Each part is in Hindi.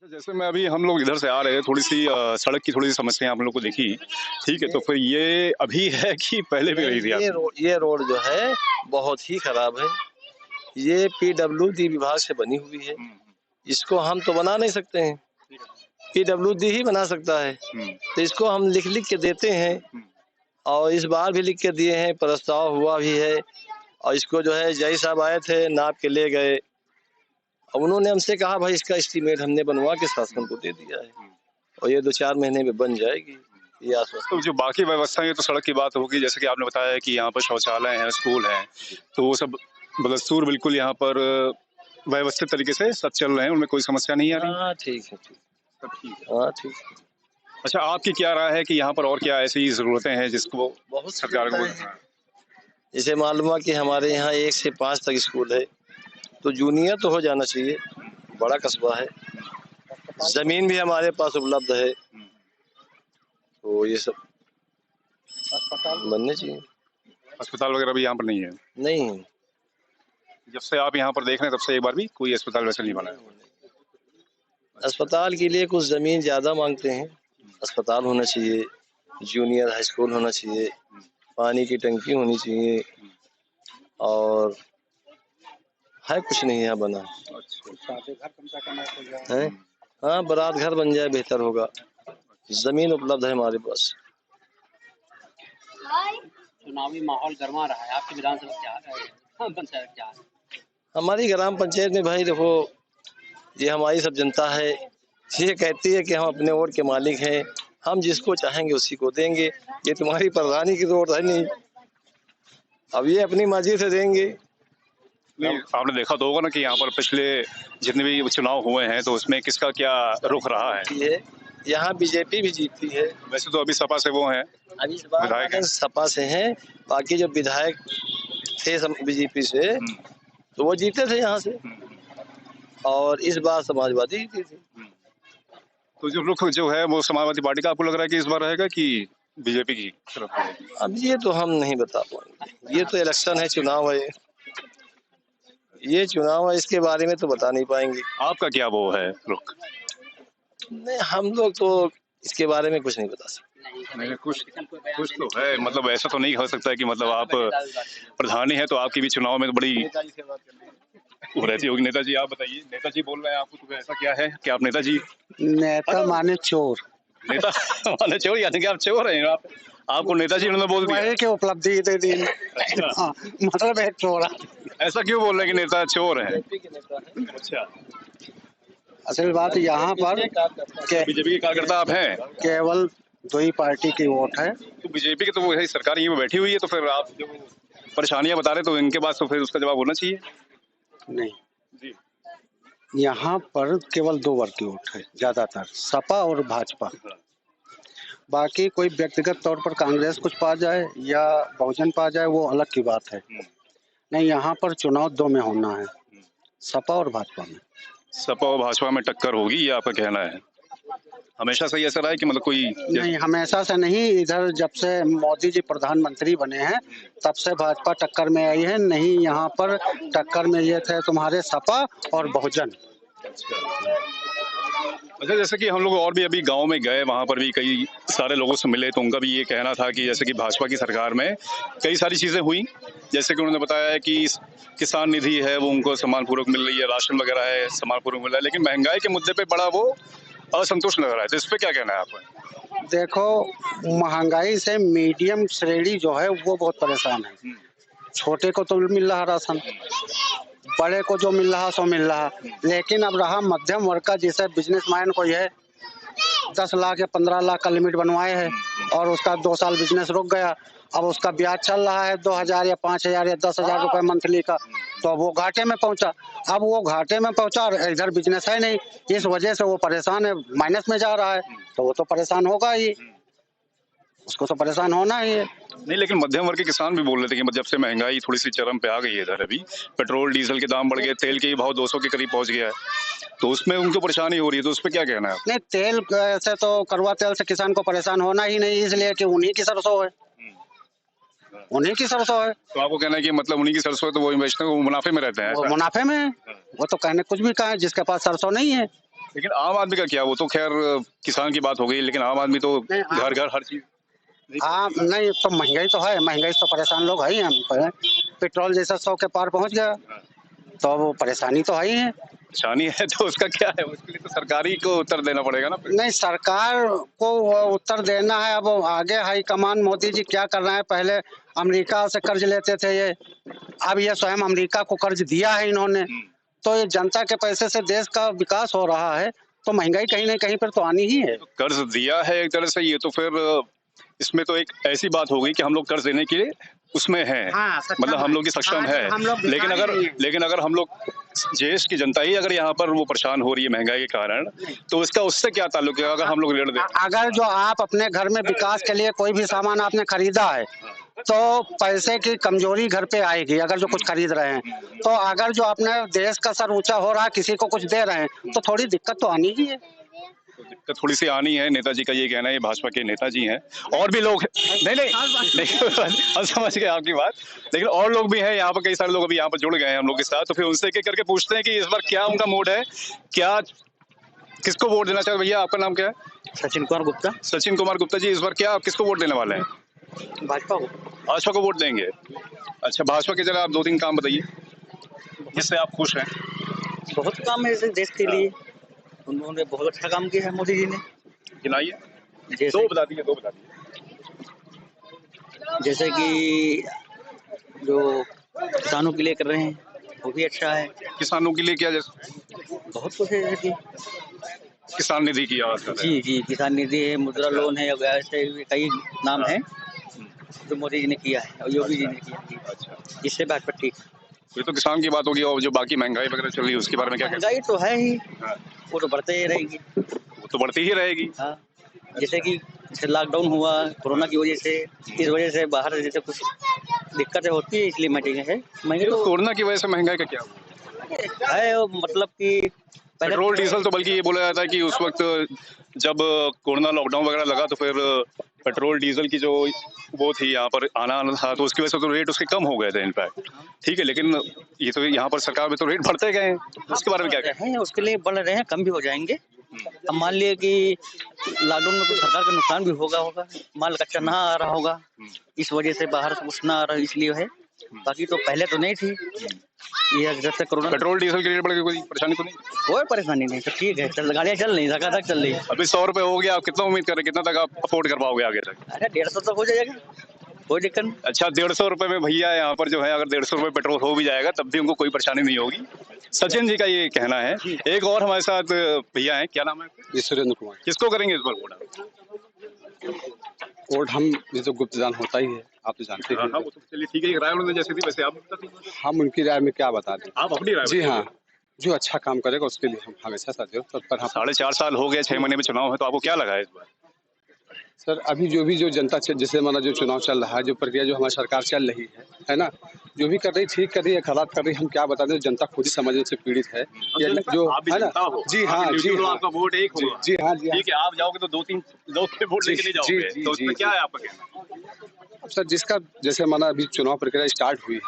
जैसे मैं अभी हम लोग इधर से आ रहे हैं, थोड़ी सी सड़क की थोड़ी सी समस्या हम लोग को दिखी। ठीक है, तो ये फिर ये अभी है कि पहले भी नहीं, रही थी आपकी? ये रोड जो है बहुत ही खराब है। ये पीडब्ल्यूडी विभाग से बनी हुई है। हम्म, इसको हम तो बना नहीं सकते हैं, ठीक है। पीडब्ल्यूडी ही बना सकता है। हम्म, तो इसको हम लिख लिख के देते हैं हम्म, और इस बार भी लिख के दिए हैं, प्रस्ताव हुआ भी है। और इसको जो है जय साहब आए थे, नाप के ले गए। अब उन्होंने हमसे कहा भाई इसका एस्टीमेट हमने बनवा के शासन को दे दिया है हम्म। और ये 2-4 महीने में बन जाएगी, ये तो आश्वासन। जो बाकी व्यवस्थाएं तो सड़क की बात होगी, जैसे कि आपने बताया कि यहाँ पर शौचालय हैं, स्कूल हैं, तो वो सब बदस्तूर बिल्कुल यहाँ पर व्यवस्थित तरीके से सब चल रहे हैं, उनमें कोई समस्या नहीं आ रही? हाँ ठीक है, ठीक। सब ठीक है। हाँ ठीक है। अच्छा, आपकी क्या राय है कि यहाँ पर और क्या ऐसी जरूरतें हैं जिसको बहुत सी सरकार को? जरूरतें हैं। जैसे मालूम हुआ कि हमारे यहाँ 1 से 5 तक स्कूल है, तो जूनियर तो हो जाना चाहिए। बड़ा कस्बा है, जमीन भी हमारे पास उपलब्ध है, तो ये सब बनने चाहिए। अस्पताल वगैरह भी यहाँ पर नहीं है? नहीं, जब से आप यहाँ पर देख रहे हैं तब से एक बार भी कोई अस्पताल वैसे नहीं बना है? अस्पताल के लिए कुछ जमीन ज्यादा मांगते हैं। अस्पताल होना चाहिए, जूनियर हाई स्कूल होना चाहिए, पानी की टंकी होनी चाहिए और है कुछ नहीं यहाँ बना है। हाँ, बारात घर बन जाए बेहतर होगा। जमीन उपलब्ध है हमारे पास। चुनावी माहौल गर्मा रहा है, आपकी विधानसभा क्या पंचायत क्या है? हमारी ग्राम पंचायत में भाई देखो, ये हमारी सब जनता है। ये कहती है कि हम अपने वोट के मालिक हैं, हम जिसको चाहेंगे उसी को देंगे। ये तुम्हारी प्रधानी की वोट है नहीं, अब ये अपनी मर्जी से देंगे। नहीं, आपने देखा तो होगा ना कि यहाँ पर पिछले जितने भी चुनाव हुए हैं तो उसमें किसका क्या रुख रहा है? ये यहाँ बीजेपी भी जीतती है। वैसे तो अभी सपा से वो हैं, अभी इस बार विधायक हैं। सपा से हैं, बाकी जो विधायक थे बीजेपी से, तो वो जीते थे यहाँ से। और इस बार समाजवादी जीती थी। तो जो रुख जो है वो समाजवादी पार्टी का आपको लग रहा है कि इस बार रहेगा कि बीजेपी की तरफ रहेगी? अब ये तो हम नहीं बता पाएंगे, ये तो इलेक्शन है, चुनाव है। ये चुनाव है, इसके बारे में तो बता नहीं पाएंगे। आपका क्या वो है रुख? नहीं, हम लोग तो इसके बारे में कुछ नहीं बता सकते। नहीं, कुछ तो है, मतलब ऐसा तो नहीं हो सकता है कि मतलब आप प्रधानी है तो आपकी भी चुनाव में तो बड़ी वो रहती होगी। नेताजी आप बताइए, नेताजी बोल रहे हैं आपको, तो ऐसा क्या है कि आप नेताजी? नेता माने चोर। नेता माने चोर, यानी कि आप चोर हैं? आपको नेताजी उन्होंने बोल दिया? वही की उपलब्धि दे दी। हाँ, मतलब एक चोर। ऐसा क्यों बोल रहे हैं कि नेता चोर है? अच्छा, असल बात यहाँ पर बीजेपी के कार्यकर्ता आप हैं? केवल 2 ही पार्टी की वोट है। तो बीजेपी की तो वो है सरकार यहीं पे बैठी हुई है, तो फिर आप जो परेशानियां बता रहे तो इनके पास तो फिर उसका जवाब होना चाहिए। नहीं, जी। यहाँ पर केवल 2 वर्ग की वोट है, ज्यादातर सपा और भाजपा। बाकी कोई व्यक्तिगत तौर पर कांग्रेस कुछ पा जाए या बहुजन पा जाए, वो अलग की बात है। नहीं, यहाँ पर चुनाव 2 में होना है, सपा और भाजपा में। सपा और भाजपा में टक्कर होगी, ये आपका कहना है? हमेशा से ही ऐसा रहा है कि मतलब कोई? नहीं, हमेशा से नहीं। इधर जब से मोदी जी प्रधानमंत्री बने हैं तब से भाजपा टक्कर में आई है। नहीं, यहाँ पर टक्कर में ये थे तुम्हारे सपा और बहुजन। अच्छा, जैसे कि हम लोग और भी अभी गांव में गए, वहां पर भी कई सारे लोगों से मिले, तो उनका भी ये कहना था कि जैसे कि भाजपा की सरकार में कई सारी चीजें हुई, जैसे कि उन्होंने बताया है कि किसान निधि है वो उनको सम्मानपूर्वक मिल रही है, राशन वगैरह है सम्मानपूर्वक मिल रहा है, लेकिन महंगाई के मुद्दे पे बड़ा वो असंतुष्ट लग रहा है। तो इस पे क्या कहना है आपका? देखो, महंगाई से मीडियम श्रेणी जो है वो बहुत परेशान है। छोटे को तो मिल रहा राशन, बड़े को जो मिल रहा सो मिल रहा, लेकिन अब रहा मध्यम वर्ग का, जिसे बिजनेसमैन कोई है 10 लाख या 15 लाख का लिमिट बनवाए है और उसका 2 साल बिजनेस रुक गया। अब उसका ब्याज चल रहा है 2000 या 5000 या 10,000 रुपए मंथली का, तो वो घाटे में पहुंचा। अब वो घाटे में पहुंचा और इधर बिजनेस है नहीं, इस वजह से वो परेशान है, माइनस में जा रहा है, तो वो तो परेशान होगा ही, उसको तो परेशान होना ही है। नहीं, लेकिन मध्यम वर्ग के किसान भी बोल रहे थे कि जब से महंगाई थोड़ी सी चरम पे आ गई है इधर, अभी पेट्रोल डीजल के दाम बढ़ गए, तेल के भाव 200 के करीब पहुंच गया है, तो उसमें उनको परेशानी हो रही है, तो उस पर क्या कहना है आप? नहीं, तेल से तो कड़वा तेल से किसान को परेशान होना ही नहीं, इसलिए कि उन्हीं की सरसों है, उन्हीं की सरसों है। तो आपको कहना है कि मतलब उन्हीं की सरसों है तो वो इन्वेस्टर वो मुनाफे में रहते हैं? वो मुनाफे में है। वो तो कहने कुछ भी कहा है, जिसके पास सरसों नहीं है लेकिन आम आदमी का क्या, वो तो खैर किसान की बात हो गई, लेकिन आम आदमी तो नहीं, घर घर हर चीज। हाँ नहीं तो महंगाई तो है, महंगाई से तो परेशान लोग है ही हम पर। पेट्रोल जैसा 100 के पार पहुंच गया तो वो परेशानी तो है ही है। परेशानी है तो उसका क्या है, उसके लिए तो सरकारी को उत्तर देना पड़ेगा ना फिर। नहीं सरकार को वो उत्तर देना है। अब आगे हाईकमान मोदी जी क्या कर रहे हैं, पहले अमेरिका से कर्ज लेते थे ये, अब ये स्वयं अमेरिका को कर्ज दिया है इन्होंने, तो ये जनता के पैसे से देश का विकास हो रहा है, तो महंगाई कहीं ना कहीं पर तो आनी ही है। तो कर्ज दिया है एक तरह से, ये तो फिर इसमें तो एक ऐसी बात हो गई कि हम लोग कर्ज देने के उसमें हैं, हाँ, सक्षम मतलब हम लोग की सक्षम हाँ, है। हम लोग लेकिन अगर हम लोग देश की जनता ही अगर यहाँ पर वो परेशान हो रही है महंगाई के कारण, तो इसका उससे क्या ताल्लुक है अगर हम लोग ऋण दें? अगर जो आप अपने घर में विकास के लिए कोई भी सामान आपने खरीदा है तो पैसे की कमजोरी घर पे आएगी। अगर जो कुछ खरीद रहे हैं तो अगर जो अपने देश का सर ऊंचा हो रहा है, किसी को कुछ दे रहे हैं, तो थोड़ी दिक्कत तो आनी ही है। तो दिक्कत थोड़ी सी आनी है, नेताजी का ये कहना है, ये भाजपा के नेताजी हैं, और भी लोग नहीं हम समझ गए आपकी बात, लेकिन और लोग भी हैं यहाँ पर, कई सारे लोग अभी यहाँ पर जुड़ गए हैं हम लोग के साथ, तो फिर उनसे एक करके पूछते हैं कि इस बार क्या उनका मूड है, क्या किसको वोट देना चाहिए। भैया आपका नाम क्या है? सचिन कुमार गुप्ता। सचिन कुमार गुप्ता जी, इस बार क्या आप किसको वोट देने वाले हैं? भाजपा को। भाजपा को वोट देंगे। अच्छा, भाजपा के जरा आप 2-3 काम बताइए जिससे आप खुश हैं। बहुत काम है इस देश के लिए, उन्होंने बहुत अच्छा काम किया है मोदी जी ने। गिनाइए, दो बता दीजिए। जैसे कि जो किसानों के लिए कर रहे हैं वो भी अच्छा है। किसानों के लिए क्या, जैसे बहुत कुछ है, जैसे कि किसान निधि की बात कर रहे हैं। जी किसान निधि है, मुद्रा लोन है, ऐसे कई नाम है जो मोदी जी ने किया है और योगी जी ने किया। अच्छा, इससे बात पर ठीक। ये तो किसान की बात होगी, और जो बाकी महंगाई वगैरह चल रही है उसके बारे में क्या कहते महंगाई तो है ही, हैं? वो तो बढ़ते ही रहेगी। वो तो बढ़ती ही रहेगी। हाँ, जैसे कि लॉकडाउन हुआ कोरोना की वजह से, इस वजह से बाहर जैसे कुछ दिक्कतें होती है, इसलिए महंगी है। महंगी तो कोरोना की वजह से महंगाई का क्या हुआ? है, मतलब कि पेट्रोल डीजल तो बल्कि ये बोला जाता है कि उस वक्त जब कोरोना लॉकडाउन वगैरह लगा तो फिर पेट्रोल डीजल की जो वो थी यहाँ पर आना था, तो उसकी वजह से तो रेट उसके कम हो गए थे इनफैक्ट। ठीक है, लेकिन ये तो यहाँ पर सरकार में तो रेट बढ़ते गए हैं, उसके बारे में क्या कहते हैं? उसके लिए बढ़ रहे हैं, कम भी हो जाएंगे। अब मान लिए कि लॉकडाउन में कुछ सरकार का नुकसान भी होगा, माल कच्चा ना आ रहा होगा, इस वजह से बाहर से कुछ ना आ रहा, इसलिए है। बाकी तो पहले तो नहीं थी ये, जब तक कोरोना। पेट्रोल डीजल के रेट बढ़ गए, कोई परेशानी तो नहीं? कोई परेशानी नहीं, तो ठीक है, गाड़ियाँ चल रही, धक्का चल रही। अभी 100 रुपए हो गया, आप कितना उम्मीद करें, कितना तक आप अफोर्ड कर पाओगे आगे तक? अरे 150 तक हो जाएगा, कोई दिक्कत नहीं। अच्छा, 150 रुपए में भैया यहाँ पर जो है, अगर 150 रुपए पेट्रोल हो भी जाएगा तब भी उनको कोई परेशानी नहीं होगी, सचिन जी का ये कहना है। एक और हमारे साथ भैया हैं, क्या नाम है? सुरेंद्र कुमार। किसको करेंगे इस बार वोट? वोट हम, ये तो गुप्तदान होता ही है, आप तो जानते हैं। हाँ, वो तो चलिए ठीक है, राय उन्होंने जैसे थी वैसे आप बता दीजिए। हम उनकी राय में क्या बता दें, आप अपनी राय जी बताइए। हाँ, जो अच्छा काम करेगा उसके लिए हम हमेशा सदैव तत्पर। हम 4.5 साल हो गए, 6 महीने में चुनाव है, तो आपको क्या लगा है इस बार? सर अभी जो जनता जैसे हमारा जो चुनाव चल रहा है, जो प्रक्रिया जो हमारी सरकार चल रही है ना, जो भी कर रही ठीक कर रही है, खराब कर रही है, हम क्या बता दें, जनता खुद ही समझने से पीड़ित है। जो है ना, जी हाँ, आपका वोट एक होगा। जी हाँ, ठीक है, आप जाओगे तो 2-3 लोग के वोट लेके नहीं जाओगे, तो उसमें क्या है आपका कहना? सर जिसका जैसे हमारा अभी चुनाव प्रक्रिया स्टार्ट हुई है,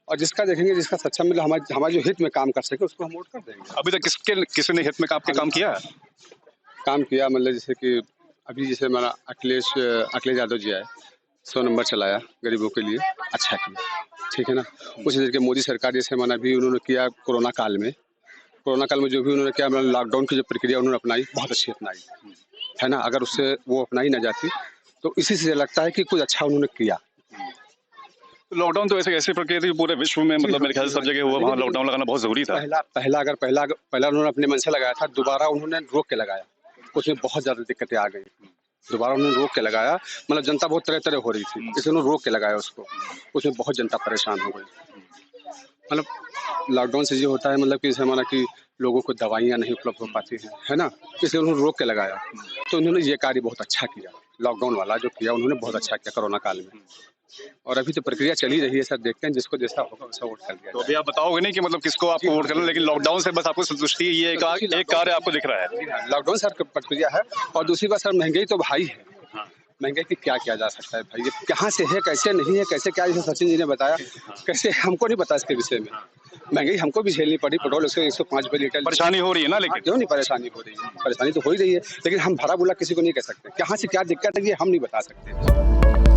और जिसका देखेंगे जिसका सच्चा मिले, हमारे जो हित में काम कर सके उसको हम वोट कर देंगे। अभी तक किसी ने हित में आपके काम किया? मतलब जैसे कि अभी जैसे हमारा अखिलेश यादव जी आए, 100 नंबर चलाया गरीबों के लिए, अच्छा किया, ठीक है ना। उसी तरीके मोदी सरकार जैसे हमारा अभी उन्होंने किया कोरोना काल में जो भी उन्होंने किया, लॉकडाउन की जो प्रक्रिया उन्होंने अपनाई, बहुत अच्छी अपनाई है ना। अगर उससे वो अपनाई ना जाती तो इसी से लगता है कि कुछ अच्छा उन्होंने किया। लॉकडाउन तो ऐसी प्रक्रिया थी पूरे विश्व में, मतलब मेरे ख्याल से सब जगह हुआ, वहाँ लॉकडाउन लगाना बहुत जरूरी था। पहला उन्होंने अपने मन से लगाया था, दोबारा उन्होंने रोक के लगाया, उसमें बहुत ज्यादा दिक्कतें आ गई। दोबारा उन्होंने रोक के लगाया, मतलब जनता बहुत तरह तरह हो रही थी, इसलिए उन्होंने रोक के लगाया उसको, उसमें बहुत जनता परेशान हो गई। मतलब लॉकडाउन से ये होता है, मतलब कि जैसे हमारा कि लोगों को दवाइयाँ नहीं उपलब्ध हो पाती हैं, है ना, इसलिए उन्होंने रोक के लगाया। तो उन्होंने ये कार्य बहुत अच्छा किया, लॉकडाउन वाला जो किया उन्होंने बहुत अच्छा किया कोरोना काल में। और अभी तो प्रक्रिया चली रही है सर, देखते हैं जिसको जैसा होगा वैसा वोट कर दिया। तो अभी आप बताओगे नहीं कि मतलब किसको आपको वोट करना, लेकिन लॉकडाउन से बस आपको संतुष्टि, ये एक कार्य आपको दिख रहा है। लॉकडाउन सर प्रक्रिया है, और दूसरी बात सर महंगाई तो भाई है, महंगाई की क्या किया जा सकता है भाई, ये कहाँ से है, कैसे नहीं है, कैसे क्या, जैसे सचिन जी ने बताया, कैसे हमको नहीं पता इसके विषय में, महंगाई हमको भी झेलनी पड़ी, पेट्रोल 105 रुपये लीटर। परेशानी हो रही है ना, लेकिन क्यों नहीं परेशानी हो रही है, परेशानी तो हो ही रही है, लेकिन हम भरा बुला किसी को नहीं कह सकते, कहाँ से क्या दिक्कत है ये हम नहीं बता सकते।